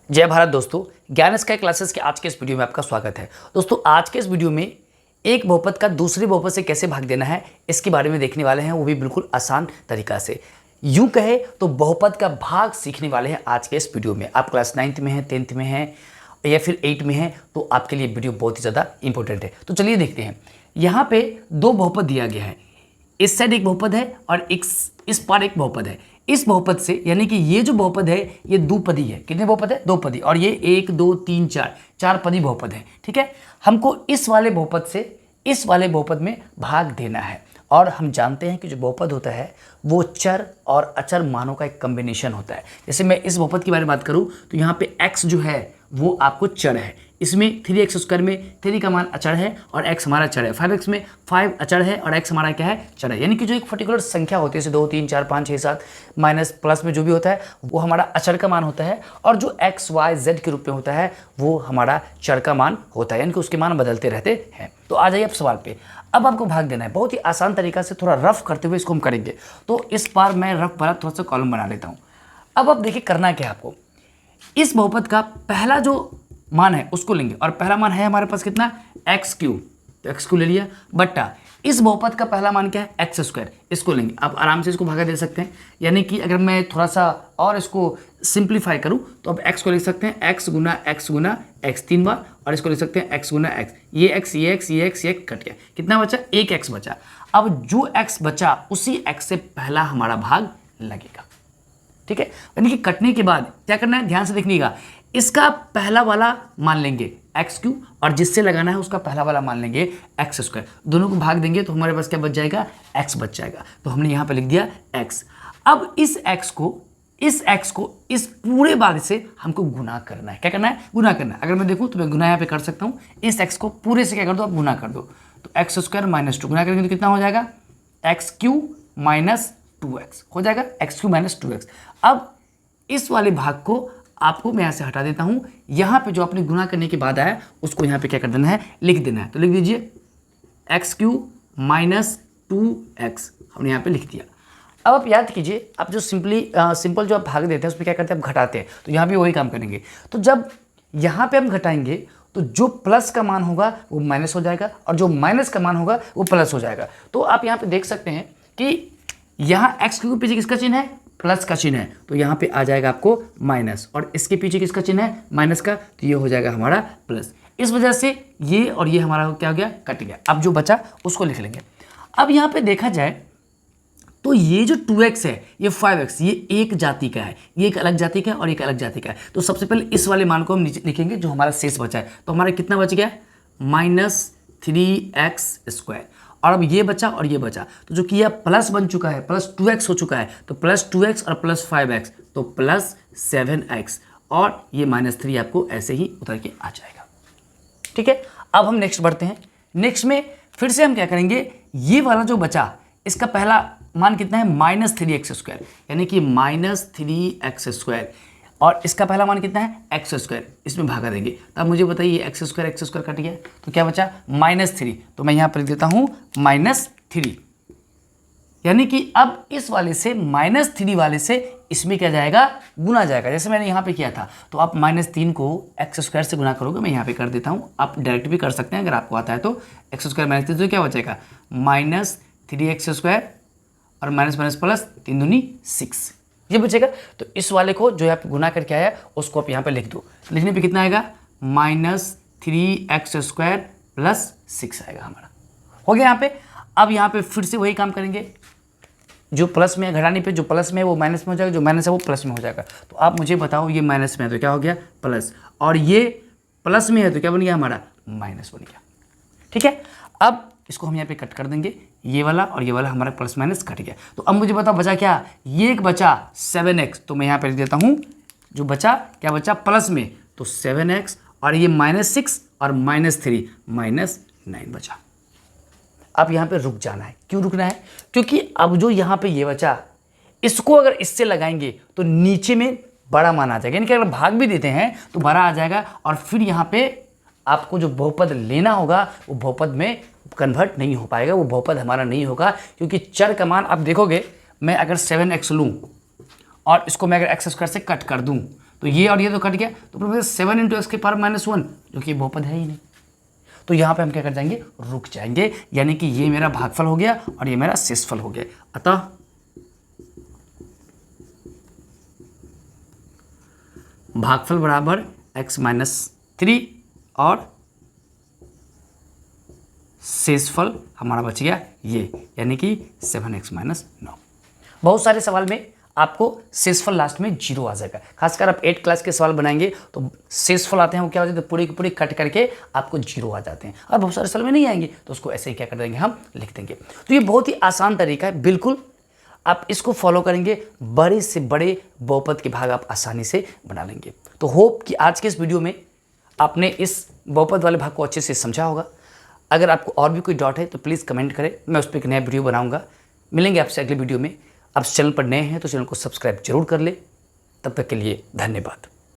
जय भारत दोस्तों, ज्ञान स्काई क्लासेस के आज के इस वीडियो में आपका स्वागत है। दोस्तों आज के इस वीडियो में एक बहुपद का दूसरे बहुपद से कैसे भाग देना है इसके बारे में देखने वाले हैं, वो भी बिल्कुल आसान तरीका से। यूं कहे तो बहुपद का भाग सीखने वाले हैं आज के इस वीडियो में। आप क्लास 9th में हैं, 10th में हैं या फिर 8 में हैं तो आपके लिए वीडियो बहुत ही ज़्यादा इंपॉर्टेंट है। तो चलिए देखते हैं। यहाँ पे दो बहुपद दिया गया है, इस साइड एक बहुपद है और इस पार एक बहुपद है। इस बहुपद से यानी कि ये जो बहुपद है ये द्विपदी है। कितने बहुपद है? दो पदी। और ये 1 2 3 4 पदी बहुपद है। ठीक है, हमको इस वाले बहुपद से इस वाले बहुपद में भाग देना है। और हम जानते हैं कि जो बहुपद होता है वो चर और अचर मानों का एक कॉम्बिनेशन होता है। जैसे मैं इस बहुपद के बारे में बात करूं तो यहाँ पे x जो है वो आपको चर है। इसमें 3x² में 3 का मान अचर है और x हमारा चर है। 5x में 5 अचर है और x हमारा क्या है? चर है। यानी कि जो एक पर्टिकुलर संख्या होती है जैसे 2 3 4 5 6 7 माइनस प्लस में जो भी होता है वो हमारा अचर का मान होता है, और जो x y z के रूप में होता है वो हमारा चर का मान होता है, यानी कि उसके मान बदलते रहते हैं। तो आ जाइए अब सवाल पे। अब आपको भाग देना है बहुत ही आसान तरीका से, थोड़ा रफ करते हुए इसको हम करेंगे। तो इस बार मैं रफ वाला थोड़ा सा कॉलम बना लेता हूँ। अब देखिए करना क्या है आपको। इस बहुपद का पहला जो मान है उसको लेंगे, और पहला मान है हमारे पास कितना? x3। तो x3 ले लिया बट्टा इस बहुपद का पहला मान क्या है? x²। इसको लेंगे। आप आराम से इसको भागा दे सकते हैं, यानी कि अगर मैं थोड़ा सा और इसको सिंप्लीफाई करूं तो अब x को लिख सकते हैं x गुना x 3 बार, और इसको लिख सकते हैं x गुना x। ये x ये x ये x ये कट गया, कितना बचा? एक x बचा। अब जो x बचा उसी x से पहला हमारा भाग लगेगा। ठीक है, यानी कि कटने के बाद क्या करना है? ध्यान से देखिएगा। इसका पहला वाला मान लेंगे x3 और जिससे लगाना है उसका पहला वाला मान लेंगे x²। दोनों को भाग देंगे तो हमारे पास क्या बच जाएगा? x बच जाएगा। तो हमने यहाँ पे लिख दिया x। अब इस x को इस पूरे भाग से हमको गुना करना है। क्या करना है? गुना करना है। अगर मैं देखूँ तो मैं गुना यहाँ पे कर सकता हूँ। इस x को पूरे से क्या कर दो? आप गुना कर दो। तो x² - 2 गुना करेंगे तो कितना हो जाएगा? x³ - 2x हो जाएगा। x³ - 2x। अब इस वाले भाग को आपको मैं यहाँ से हटा देता हूँ। यहाँ पे जो आपने गुना करने के बाद आया उसको यहाँ पे क्या कर देना है? लिख देना है। तो लिख दीजिए x³ - 2x हमने यहाँ पे लिख दिया। अब आप याद कीजिए, आप जो सिंपल जो आप भाग देते हैं उसमें क्या करते हैं? आप घटाते हैं। तो यहाँ भी वही काम करेंगे। तो जब यहाँ पे हम घटाएंगे तो जो प्लस का मान होगा वो माइनस हो जाएगा और जो माइनस का मान होगा वो प्लस हो जाएगा। तो आप यहाँ पे देख सकते हैं कि यहाँ x³ के पीछे किसका चिन्ह है? प्लस का चिन्ह है। तो यहाँ पे आ जाएगा आपको माइनस, और इसके पीछे किसका चिन्ह है? माइनस का। तो ये हो जाएगा हमारा प्लस। इस वजह से ये और ये हमारा क्या हो गया? कट गया। अब जो बचा उसको लिख लेंगे। अब यहाँ पे देखा जाए तो ये जो 2x है ये 5x, ये एक जाति का है, ये एक अलग जाति का है और एक अलग जाति का है। तो सबसे पहले इस वाले मान को हम नीचे लिखेंगे जो हमारा शेष बचा है। तो हमारा कितना बच गया? -3x²। और अब ये बचा और ये बचा, तो जो कि यह प्लस बन चुका है, +2x हो चुका है। तो +2x और +5x तो +7x, और ये -3 आपको ऐसे ही उतर के आ जाएगा। ठीक है, अब हम नेक्स्ट बढ़ते हैं। नेक्स्ट में फिर से हम क्या करेंगे? ये वाला जो बचा इसका पहला मान कितना है? -3x², यानी कि -3x², और इसका पहला मान कितना है? x²। इसमें भागा देंगे। तो अब मुझे बताइए x² कट गया तो क्या बचा? -3। तो मैं यहाँ पर लिख देता हूँ -3, यानी कि अब इस वाले से -3 वाले से इसमें क्या जाएगा? गुना जाएगा। जैसे मैंने यहाँ पे किया था। तो आप -3 को x² से गुना करोगे। मैं यहाँ पे कर देता हूँ, आप डायरेक्ट भी कर सकते हैं अगर आपको आता है तो। x² - 3 तो क्या बचेगा? -3x² और माइनस प्लस 3 दूनी 6 ये बचेगा। तो इस वाले को जो आप गुना करके आया उसको आप यहाँ पे लिख दो। लिखने पे कितना आएगा? -3x² + 6 आएगा हमारा। हो गया यहाँ पे। अब यहाँ पे फिर से वही काम करेंगे। जो प्लस में घटाने पे जो प्लस में है वो माइनस में हो जाएगा, जो माइनस है वो प्लस में हो जाएगा। तो आप मुझे बताओ, ये माइनस में है तो क्या हो गया? प्लस, और ये प्लस में है तो क्या बन गया हमारा? माइनस बन गया। ठीक है, अब इसको हम यहाँ पे कट कर देंगे। ये वाला और ये वाला हमारा प्लस माइनस कट गया। तो अब मुझे बताओ बचा क्या? ये एक बचा 7x। तो मैं यहाँ पे लिख देता हूँ जो बचा, क्या बचा प्लस में? तो 7x, और ये -6 और -3 -9 बचा। अब यहाँ पे रुक जाना है। क्यों रुकना है? क्योंकि अब जो यहाँ पे ये बचा इसको अगर इससे लगाएंगे तो नीचे में बड़ा मान आ जाएगा, यानी कि अगर भाग भी देते हैं तो बड़ा आ जाएगा, और फिर यहाँ पे आपको जो बहुपद लेना होगा वो बहुपद में कन्वर्ट नहीं हो पाएगा, वो बहुपद हमारा नहीं होगा। क्योंकि चर का मान आप देखोगे, मैं अगर 7x लूँ और इसको मैं अगर x² से कट कर दूँ तो तो ये और ये तो कट गया, तो प्रोफेसर 7 × x⁻⁻1 जो कि बहुपद है ही नहीं। तो यहाँ पे हम क्या कर जाएंगे, रुक जाएंगे, यानी कि ये मेरा भागफल हो गया और ये मेरा शेषफल हो गया। अतः भागफल बराबर x-3 और शेषफल हमारा बच गया ये, यानी कि 7x-9। बहुत सारे सवाल में आपको शेषफल लास्ट में 0 आ जाएगा। खासकर आप 8 क्लास के सवाल बनाएंगे तो शेषफल आते हैं वो क्या हो जाते हैं, पूरी की पूरी कट करके आपको 0 आ जाते हैं। और बहुत सारे सवाल में नहीं आएंगे तो उसको ऐसे ही क्या कर देंगे, हम लिख देंगे। तो ये बहुत ही आसान तरीका है, बिल्कुल आप इसको फॉलो करेंगे, बड़े से बड़े बहुपद के भाग आप आसानी से बना लेंगे। तो होप कि आज के इस वीडियो में आपने इस बहुपद वाले भाग को अच्छे से समझा होगा। अगर आपको और भी कोई डाउट है तो प्लीज़ कमेंट करें, मैं उस पर एक नया वीडियो बनाऊंगा। मिलेंगे आपसे अगले वीडियो में। आप चैनल पर नए हैं तो चैनल को सब्सक्राइब जरूर कर ले। तब तक के लिए धन्यवाद।